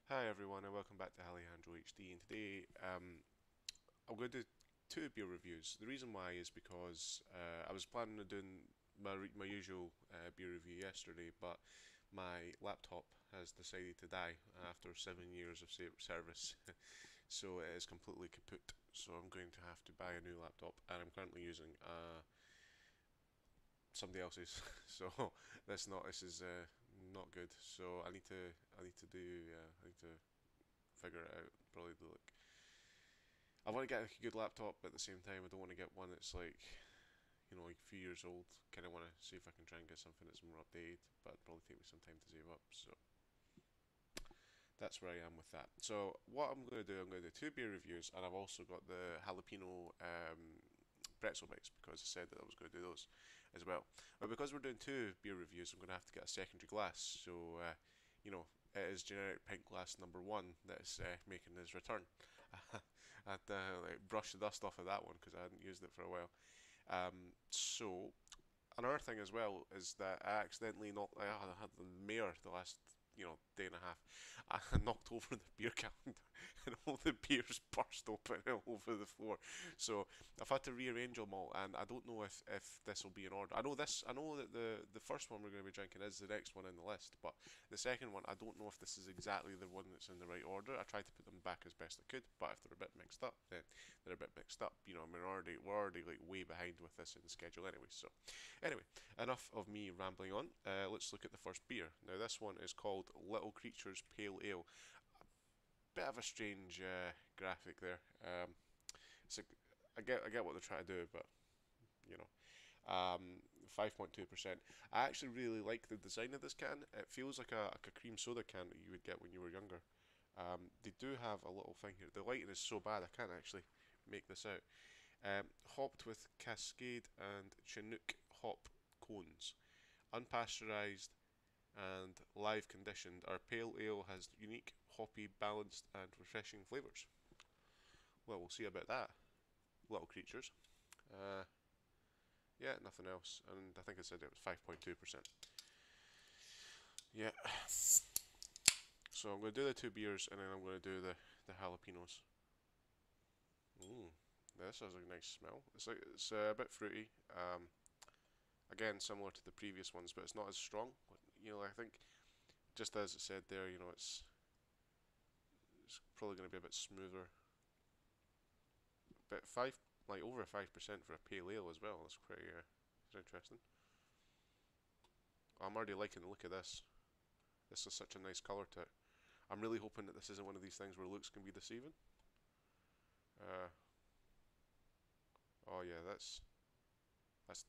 Hi everyone and welcome back to Alejandro HD, and today I'm going to do two beer reviews. The reason why is because I was planning on doing my usual beer review yesterday, but my laptop has decided to die after 7 years of service, so it is completely kaput. So I'm going to have to buy a new laptop, and I'm currently using somebody else's. So this is not good. So I need to do I need to figure it out. Probably do like I want to get like a good laptop, but at the same time I don't want to get one that's like like a few years old. Kind of want to see if I can try and get something that's more updated, but it'll probably take me some time to save up. So that's where I am with that. So what I'm going to do, I'm going to do two beer reviews, and I've also got the jalapeno pretzel bites because I said that I was going to do those as well. But because we're doing two beer reviews, I'm going to have to get a secondary glass. So it is generic pint glass number one that is making his return. I had to brush the dust off of that one because I hadn't used it for a while. So another thing as well is that I accidentally knocked. I had the mayor the last day and a half. I knocked over the beer can and all the beers burst open all over the floor. So I've had to rearrange them all, and I don't know if this will be in order. I know that the first one we're going to be drinking is the next one in the list, but the second one I don't know if this is exactly the one that's in the right order. I tried to put them back as best I could, but if they're a bit mixed up, then they're a bit mixed up. I mean, we're already like way behind with this in the schedule anyway. So anyway, enough of me rambling on. Let's look at the first beer. Now this one is called Little Creatures Pale Ale. Bit of a strange graphic there. It's a, I get what they're trying to do, but you know. 5.2%. I actually really like the design of this can. It feels like a cream soda can that you would get when you were younger. They do have a little thing here. The lighting is so bad I can't actually make this out. Hopped with Cascade and Chinook hop cones. Unpasteurized and live conditioned, our pale ale has unique, hoppy, balanced, and refreshing flavours. Well, we'll see about that, little creatures. Uh, yeah, nothing else, and I think I said it was 5.2%. Yeah, so I'm going to do the two beers, and then I'm going to do the jalapenos. Mmm, this has a nice smell. It's a bit fruity. Again, similar to the previous ones, but it's not as strong. I think just as it said there, it's probably going to be a bit smoother. But like over 5% for a pale ale as well. That's pretty interesting. I'm already liking the look of this. This is such a nice colour to it. I'm really hoping that this isn't one of these things where looks can be deceiving. Uh, oh yeah, that's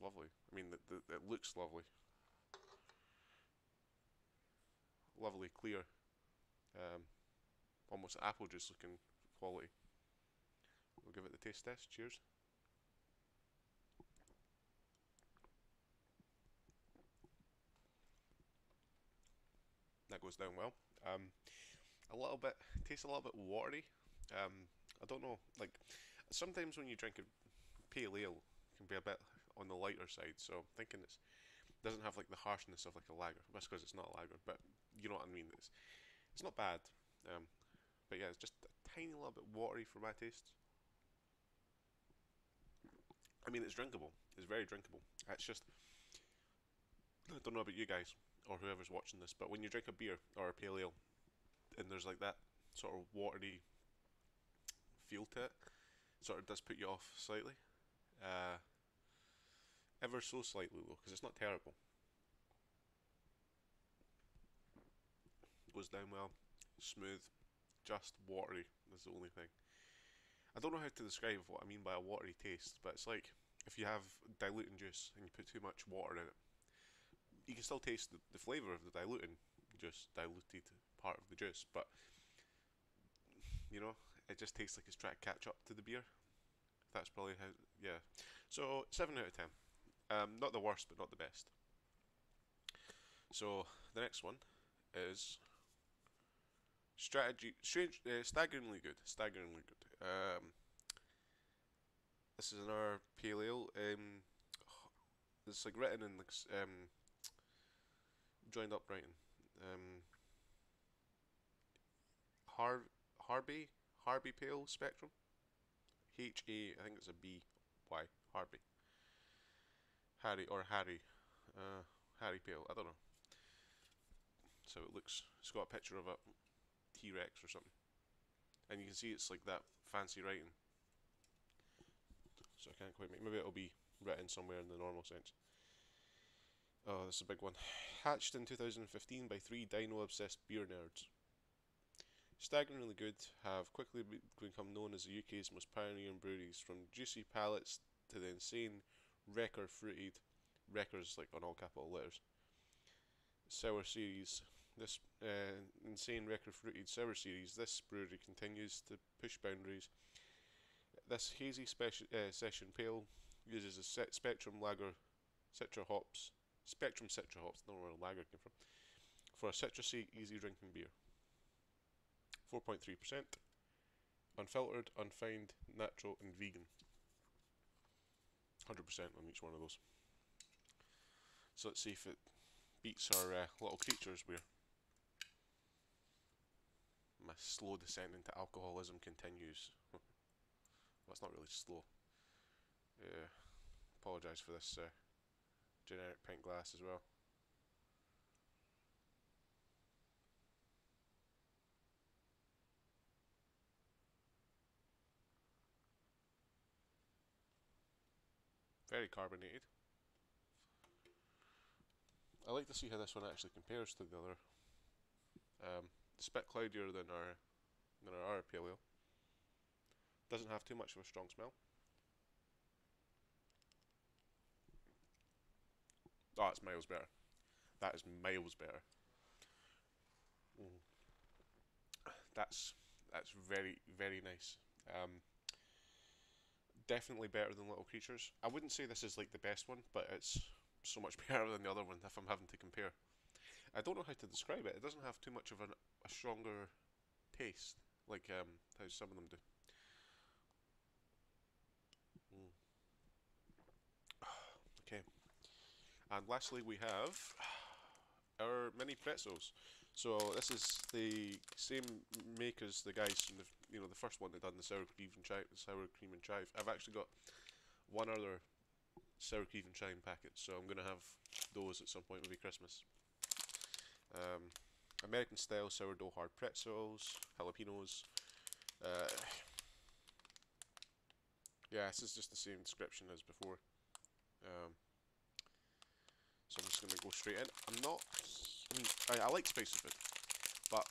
lovely. I mean, it looks lovely, lovely, clear, um, almost apple juice looking quality. We'll give it the taste test. Cheers. That goes down well. A little bit tastes a little bit watery. I don't know. Like sometimes when you drink a pale ale, it can be a bit on the lighter side. So I'm thinking it doesn't have like the harshness of like a lager. That's because it's not a lager, but you know what I mean. It's not bad. Um, but yeah, it's just a tiny little bit watery for my taste. I mean, it's drinkable. It's very drinkable. It's just I don't know about you guys or whoever's watching this, but when you drink a beer or a pale ale and there's like that sort of watery feel to it, sort of does put you off slightly. Uh, Ever so slightly though, because it's not terrible. Goes down well, smooth, just watery is the only thing. I don't know how to describe what I mean by a watery taste, but it's like if you have diluting juice and you put too much water in it, you can still taste the flavour of the diluting juice, diluted part of the juice, but you know, it just tastes like it's trying to catch up to the beer. That's probably how, yeah. So, 7 out of 10. Not the worst, but not the best. So, the next one is staggeringly good. Staggeringly good. This is another pale ale. It's like written in like joined up writing. Um, Harvey Harvey Pale Spectrum. I think it's a B Y Harvey Harry or Harry Harry Pale. I don't know. So it looks. It's got a picture of a T-Rex or something, and you can see it's like that fancy writing. So I can't quite make. Maybe it'll be written somewhere in the normal sense. Oh, this is a big one. Hatched in 2015 by three dino-obsessed beer nerds. Staggeringly Good have quickly become known as the UK's most pioneering breweries, from juicy palates to the insane fruited Wreckers, like on all capital letters, sour series. This insane fruited sour series, this brewery continues to push boundaries. This hazy session pale uses a Spectrum Lager Citra hops, Spectrum Citra hops, I don't know where lager came from, for a citrusy, easy drinking beer. 4.3%, unfiltered, unfined, natural, and vegan. 100% on each one of those. So let's see if it beats our Little Creatures beer. My slow descent into alcoholism continues. That's not really slow. Apologise for this generic pint glass as well. Very carbonated. I like to see how this one actually compares to the other. It's a bit cloudier than our pale ale. Doesn't have too much of a strong smell. Oh, it's miles better. That is miles better. That's very, very nice. Definitely better than Little Creatures. I wouldn't say this is like the best one, but it's so much better than the other one if I'm having to compare. I don't know how to describe it. It doesn't have too much of a stronger taste, like how some of them do. Okay. And lastly, we have our mini pretzels. So this is the same make as the guys from the first one that done the sour cream and chive. I've actually got one other sour cream and chive packet, so I'm gonna have those at some point, maybe Christmas. American style sourdough hard pretzels, jalapenos. Yeah, this is just the same description as before. So I'm just going to go straight in. I like spicy food, but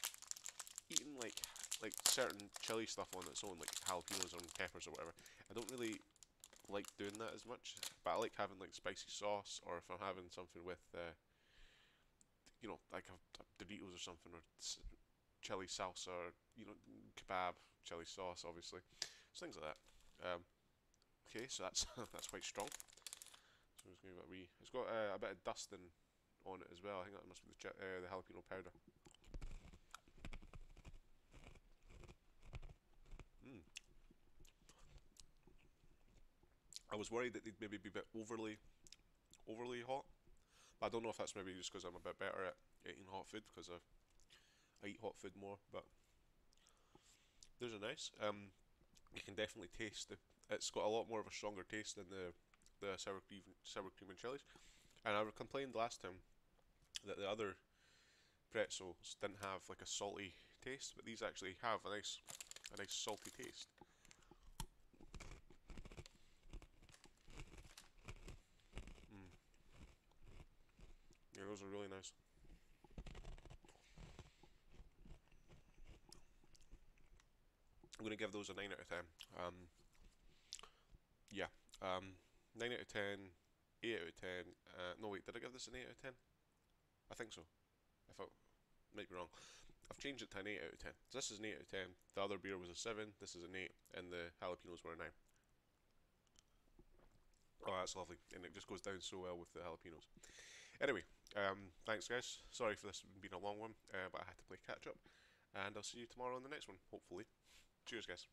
eating like certain chili stuff on its own, like jalapenos or peppers or whatever, I don't really like doing that as much. But I like having like spicy sauce, or if I'm having something with, like a Doritos or something, or chili salsa, or kebab chili sauce, obviously, so things like that. Okay, so that's that's quite strong. So I'm just going to give it a wee. It's got a bit of dusting on it as well. I think that must be the jalapeno powder. Mm. I was worried that they'd maybe be a bit overly hot, but I don't know if that's maybe just because I'm a bit better at eating hot food, because I eat hot food more. But those are nice. You can definitely taste it's got a lot more of a stronger taste than the sour cream and chilies. And I complained last time that the other pretzels didn't have like a salty taste, but these actually have a nice salty taste. Mm. Yeah, those are really nice. I'm gonna give those a 9 out of 10. Yeah, 9 out of 10, 8 out of 10. No wait, did I give this an 8 out of 10? I think so. If I might be wrong. I've changed it to an 8 out of 10. So this is an 8 out of 10. The other beer was a 7. This is an 8, and the jalapenos were a 9. Oh, that's lovely, and it just goes down so well with the jalapenos. Anyway, thanks guys. Sorry for this being a long one, but I had to play catch up, and I'll see you tomorrow on the next one, hopefully. Cheers, guys.